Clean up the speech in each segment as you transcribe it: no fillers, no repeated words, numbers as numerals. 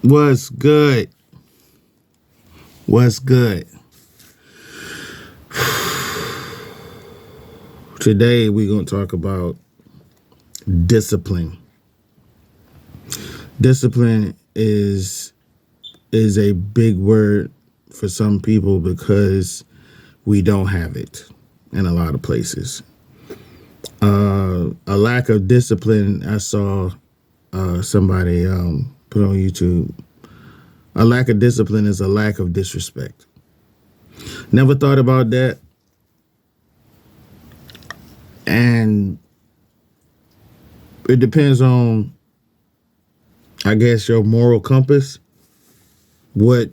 What's good? What's good? Today we're going to talk about discipline. Discipline is a big word for some people because we don't have it in a lot of places. A lack of discipline, I saw somebody put on YouTube. A lack of discipline is a lack of disrespect. Never thought about that. And it depends on, I guess, your moral compass, what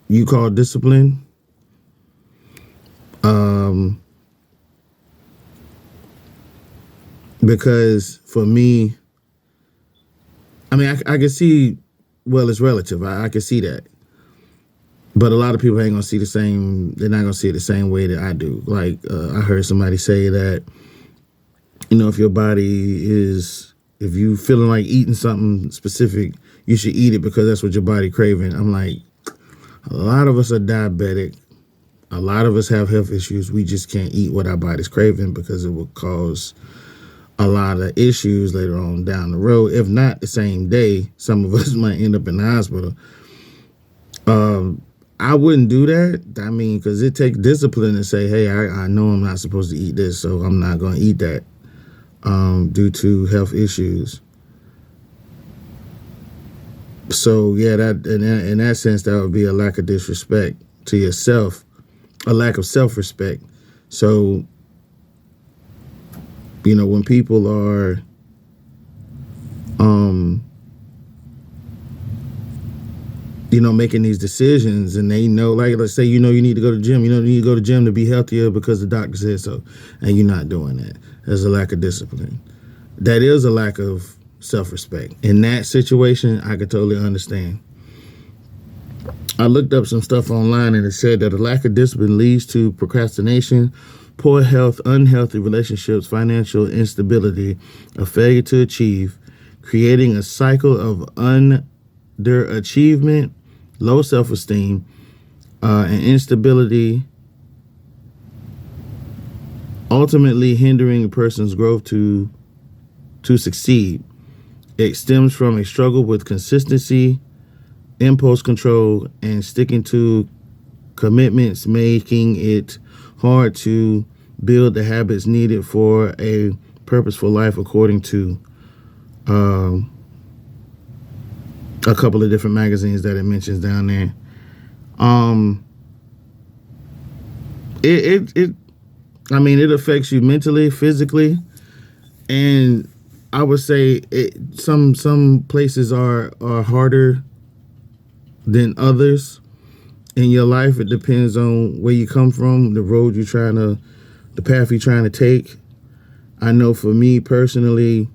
you call discipline. Because for me, I mean, I can see, well, it's relative. I can see that. But a lot of people ain't gonna see the same. They're not gonna see it the same way that I do. Like I heard somebody say that, if your body is, if you feeling like eating something specific, you should eat it because that's what your body craving. I'm like, a lot of us are diabetic. A lot of us have health issues. We just can't eat what our body's craving because it will cause a lot of issues later on down the road. If not the same day, some of us might end up in the hospital. I wouldn't do that. I mean, because it takes discipline to say, hey, I know I'm not supposed to eat this, so I'm not going to eat that due to health issues. So, yeah, that in that sense, that would be a lack of disrespect to yourself, a lack of self-respect. So, when people are making these decisions and they know, like, let's say, you need to go to the gym, you need to go to the gym to be healthier because the doctor said so, and you're not doing that. There's a lack of discipline. That is a lack of self-respect. In that situation, I could totally understand. I looked up some stuff online and it said that a lack of discipline leads to procrastination, poor health, unhealthy relationships, financial instability, a failure to achieve, creating a cycle of underachievement, low self-esteem, and instability, ultimately hindering a person's growth to succeed. It stems from a struggle with consistency, impulse control, and sticking to commitments, making it hard to build the habits needed for a purposeful life, according to a couple of different magazines that it mentions down there. It affects you mentally, physically, and I would say some places are harder than others in your life. It depends on where you come from, the path you're trying to take. I know for me personally,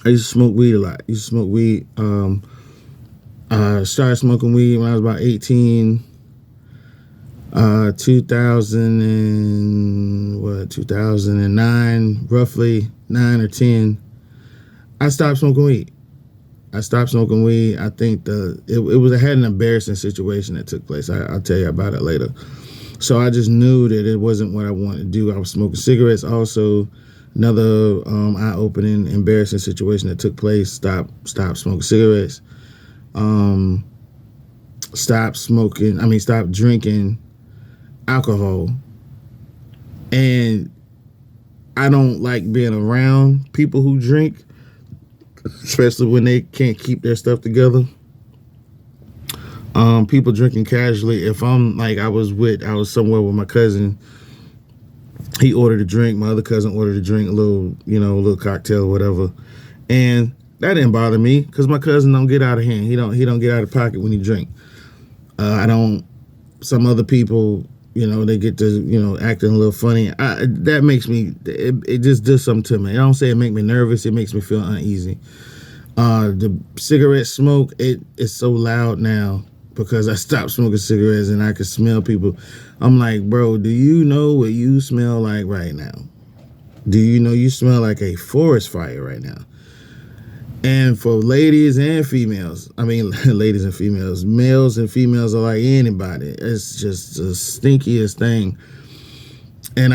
I used to smoke weed a lot. I started smoking weed when I was about 18. 2009, roughly 9 or 10. I stopped smoking weed. I think I had an embarrassing situation that took place. I'll tell you about it later. So I just knew that it wasn't what I wanted to do. I was smoking cigarettes. Also, another eye-opening, embarrassing situation that took place. Stopped smoking cigarettes. Stopped drinking alcohol. And I don't like being around people who drink, especially when they can't keep their stuff together. People drinking casually. If I was somewhere with my cousin, he ordered a drink, my other cousin ordered a drink, a little cocktail or whatever. And that didn't bother me because my cousin don't get out of hand. He don't get out of pocket when he drink. Some other people, they get to, acting a little funny. That makes me, it just does something to me. I don't say it make me nervous. It makes me feel uneasy. The cigarette smoke, it's so loud now because I stopped smoking cigarettes and I could smell people. I'm like, bro, do you know what you smell like right now? Do you know you smell like a forest fire right now? And for ladies and females, I mean, ladies and females, males and females are like anybody. It's just the stinkiest thing. And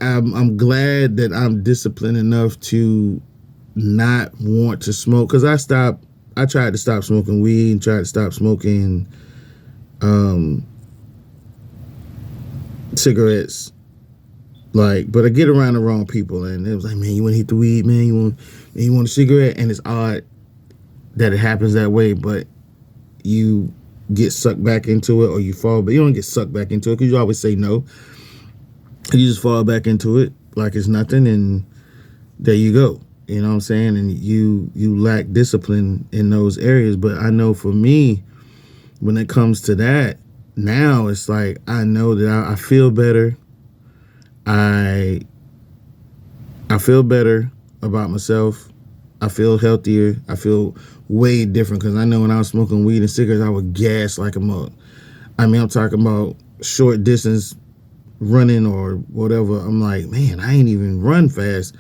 I'm glad that I'm disciplined enough to not want to smoke, because I tried to stop smoking weed and tried to stop smoking cigarettes, like, but I get around the wrong people, and it was like, man, you want to hit the weed, man, you want a cigarette. And it's odd that it happens that way, but you get sucked back into it, or you fall, but you don't get sucked back into it because you always say no. You just fall back into it like it's nothing, and there you go. You know what I'm saying? And you lack discipline in those areas. But I know for me, when it comes to that, now it's like I know that I feel better. I feel better about myself. I feel healthier. I feel way different, because I know when I was smoking weed and cigarettes, I would gas like a mug. I mean, I'm talking about short distance running or whatever. I'm like, man, I ain't even run fast.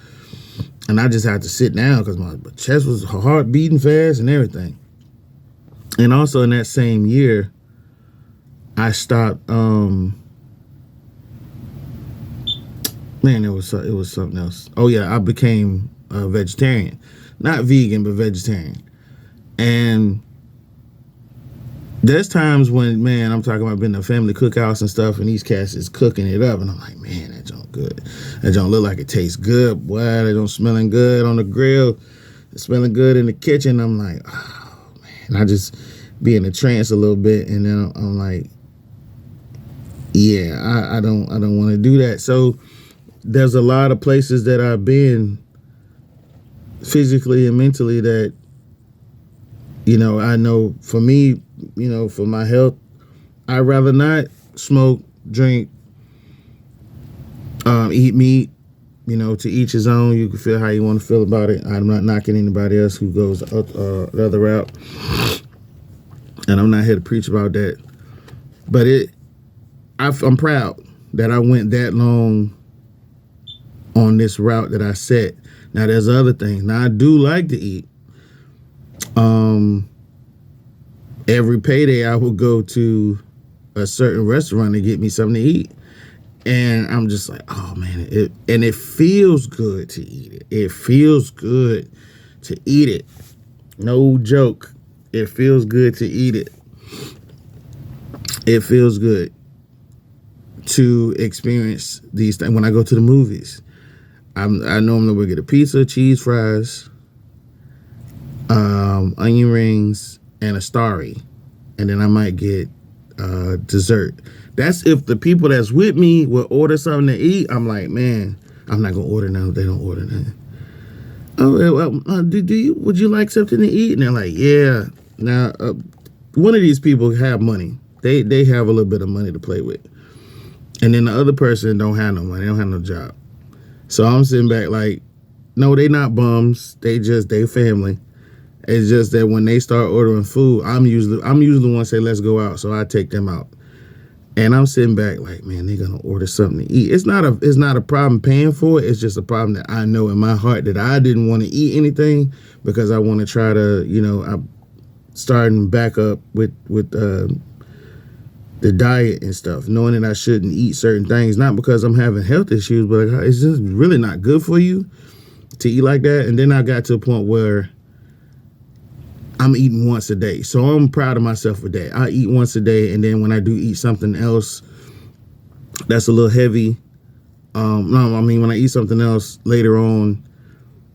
And I just had to sit down because my chest was heart beating fast and everything. And also in that same year, I stopped. Man, it was something else. Oh yeah, I became a vegetarian, not vegan, but vegetarian. And there's times when, man, I'm talking about being in a family cookhouse and stuff, and these cats is cooking it up, and I'm like, man, that junk good. That junk look like it tastes good. Boy, that don't smelling good on the grill. It's smelling good in the kitchen. I'm like, oh man. I just be in a trance a little bit, and then I'm like, yeah, I don't want to do that. So there's a lot of places that I've been physically and mentally that, you know, I know for me, you know, for my health, I'd rather not smoke, drink, eat meat. You know, to each his own. You can feel how you want to feel about it. I'm not knocking anybody else who goes the other route, and I'm not here to preach about that. But I'm proud that I went that long on this route that I set. Now there's other things. Now I do like to eat. Every payday I would go to a certain restaurant to get me something to eat. And I'm just like, oh man, it feels good to eat it. It feels good to eat it. No joke. It feels good to eat it. It feels good to experience these things. When I go to the movies, I normally would get a pizza, cheese fries, onion rings, and a Starry, and then I might get dessert. That's if the people that's with me will order something to eat. I'm like, man, I'm not gonna order none if they don't order none. Oh, well, would you like something to eat? And they're like, yeah. Now, one of these people have money. They have a little bit of money to play with, and then the other person don't have no money. They don't have no job. So I'm sitting back like, no, they not bums. They family. It's just that when they start ordering food, I'm usually the one say, let's go out. So I take them out. And I'm sitting back like, man, they're gonna order something to eat. It's not a problem paying for it. It's just a problem that I know in my heart that I didn't want to eat anything, because I want to try to, you know, I'm starting back up with the diet and stuff, knowing that I shouldn't eat certain things, not because I'm having health issues, but it's just really not good for you to eat like that. And then I got to a point where I'm eating once a day. So I'm proud of myself for that. I eat once a day, and then when I do eat something else that's a little heavy, when I eat something else later on,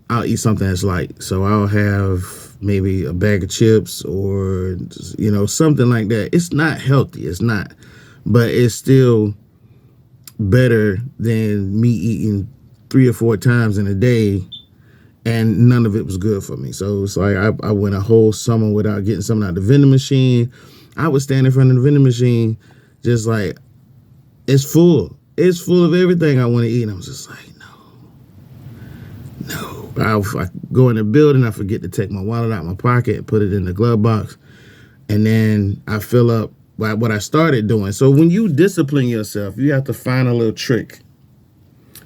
I'll eat something that's light. So I'll have maybe a bag of chips or, you know, something like that. It's not healthy. It's not. But it's still better than me eating 3 or 4 times in a day, and none of it was good for me. So it's like I went a whole summer without getting something out of the vending machine. I would stand in front of the vending machine just like, it's full. It's full of everything I want to eat. And I was just like, no. I go in the building, I forget to take my wallet out of my pocket and put it in the glove box. And then I fill up what I started doing. So when you discipline yourself, you have to find a little trick.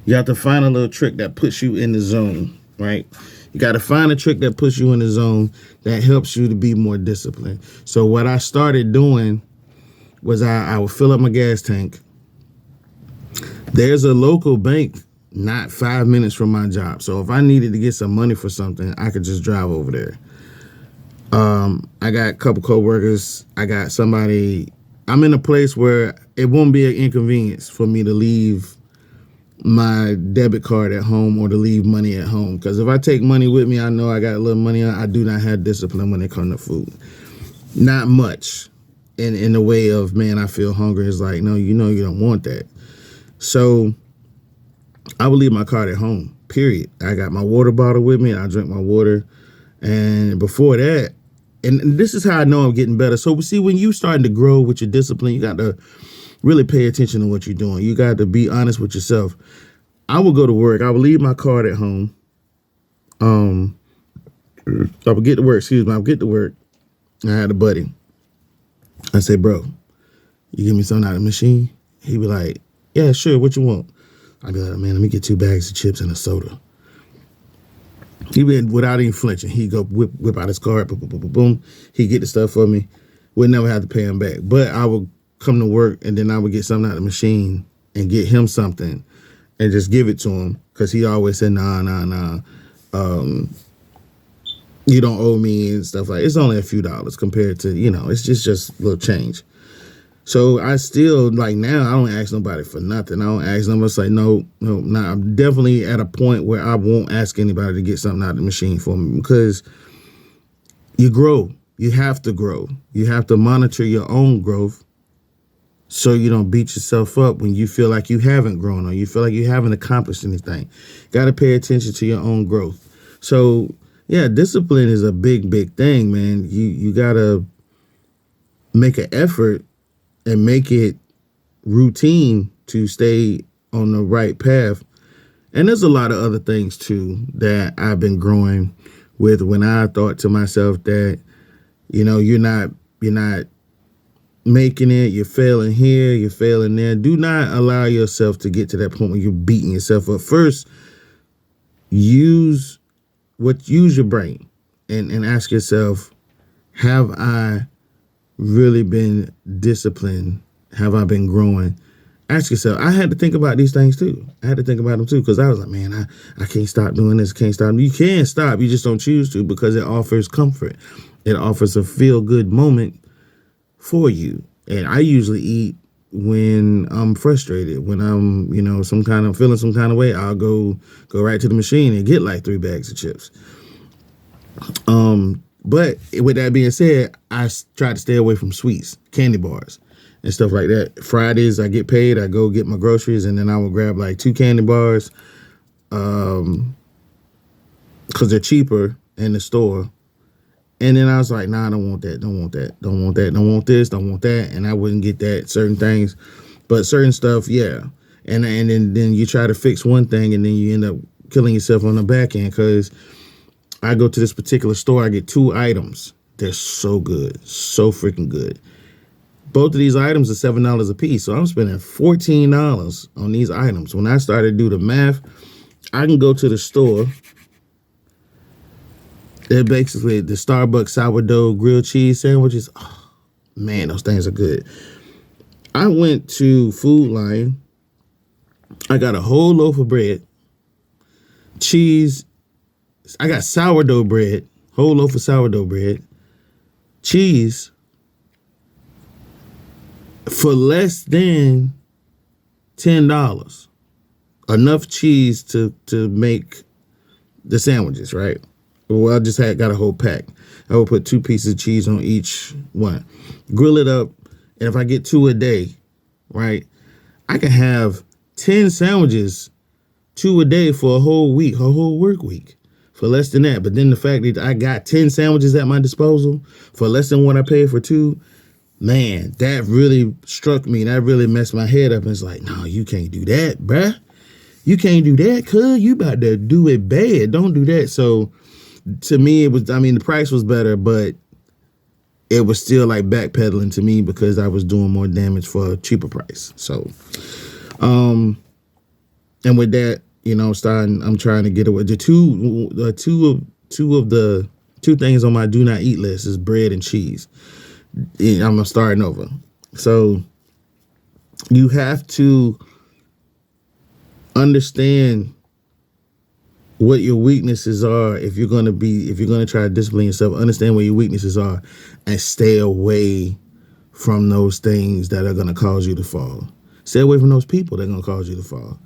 You have to find a little trick that puts you in the zone, right? You got to find a trick that puts you in the zone that helps you to be more disciplined. So what I started doing was I would fill up my gas tank. There's a local bank not 5 minutes from my job. So if I needed to get some money for something, I could just drive over there. I got a couple coworkers. I got somebody. I'm in a place where it won't be an inconvenience for me to leave my debit card at home or to leave money at home. Because if I take money with me, I know I got a little money. I do not have discipline when it comes to food. Not much in the way of, man, I feel hungry. It's like, no, you don't want that. So I would leave my card at home, period. I got my water bottle with me. I drink my water. And before that, and this is how I know I'm getting better. So see, when you starting to grow with your discipline, you got to really pay attention to what you're doing. You got to be honest with yourself. I would go to work. I would leave my card at home. I would get to work. I would get to work. I had a buddy. I say, bro, you give me something out of the machine? He'd be like, yeah, sure. What you want? I'd be like, man, let me get 2 bags of chips and a soda. He went without even flinching. He'd go whip out his card, boom, boom, boom, boom, boom. He'd get the stuff for me. Would never have to pay him back. But I would come to work and then I would get something out of the machine and get him something and just give it to him because he always said, nah. You don't owe me and stuff like that. It's only a few dollars compared to, it's just a little change. So I still, like now, I don't ask nobody for nothing. I don't ask them. It's like, no. I'm definitely at a point where I won't ask anybody to get something out of the machine for me because you grow. You have to grow. You have to monitor your own growth so you don't beat yourself up when you feel like you haven't grown or you feel like you haven't accomplished anything. Got to pay attention to your own growth. So, yeah, discipline is a big, big thing, man. You got to make an effort and make it routine to stay on the right path. And there's a lot of other things too that I've been growing with when I thought to myself that, you're not making it, you're failing here, you're failing there. Do not allow yourself to get to that point where you're beating yourself up. First, use your brain and ask yourself, have I really been disciplined? Have I been growing? Ask yourself. I had to think about these things too. I had to think about them too because I was like, man, I can't stop doing this. Can't stop. You can stop. You just don't choose to because it offers comfort. It offers a feel-good moment for you. And I usually eat when I'm frustrated. When I'm, feeling some kind of way, I'll go right to the machine and get like 3 bags of chips. But with that being said, I try to stay away from sweets, candy bars, and stuff like that. Fridays, I get paid. I go get my groceries, and then I will grab like 2 candy bars because they're cheaper in the store. And then I was like, nah, I don't want that, don't want that, don't want that, don't want this, don't want that. And I wouldn't get that, certain things. But certain stuff, yeah. And then you try to fix one thing, and then you end up killing yourself on the back end because I go to this particular store, I get 2 items. They're so good, so freaking good. Both of these items are $7 a piece, so I'm spending $14 on these items. When I started to do the math, I can go to the store. They're basically the Starbucks sourdough grilled cheese sandwiches. Oh, man, those things are good. I went to Food Lion. I got a whole loaf of bread, cheese. I got sourdough bread, whole loaf of sourdough bread, cheese for less than $10. Enough cheese to make the sandwiches, right? Well, I just got a whole pack. I will put 2 pieces of cheese on each one. Grill it up, and if I get 2 a day, right, I can have 10 sandwiches, 2 a day for a whole week, a whole work week. For less than that. But then the fact that I got 10 sandwiches at my disposal for less than what I paid for 2, man, that really struck me. That really messed my head up. And it's like, no, you can't do that, bruh. You can't do that, cuz you about to do it bad. Don't do that. So to me, the price was better, but it was still like backpedaling to me because I was doing more damage for a cheaper price. So, and with that, I'm trying to get away. The two things on my do not eat list is bread and cheese. I'm starting over. So you have to understand what your weaknesses are. If you're going to try to discipline yourself, understand what your weaknesses are and stay away from those things that are going to cause you to fall. Stay away from those people that are going to cause you to fall.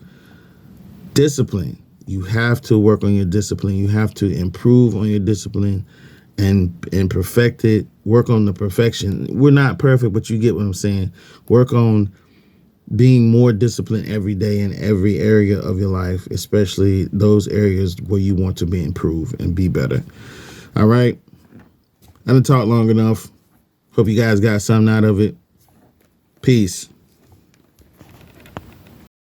Discipline. You have to work on your discipline. You have to improve on your discipline and perfect it. Work on the perfection. We're not perfect, but you get what I'm saying. Work on being more disciplined every day in every area of your life, especially those areas where you want to be improved and be better. All right. I done talked long enough. Hope you guys got something out of it. Peace.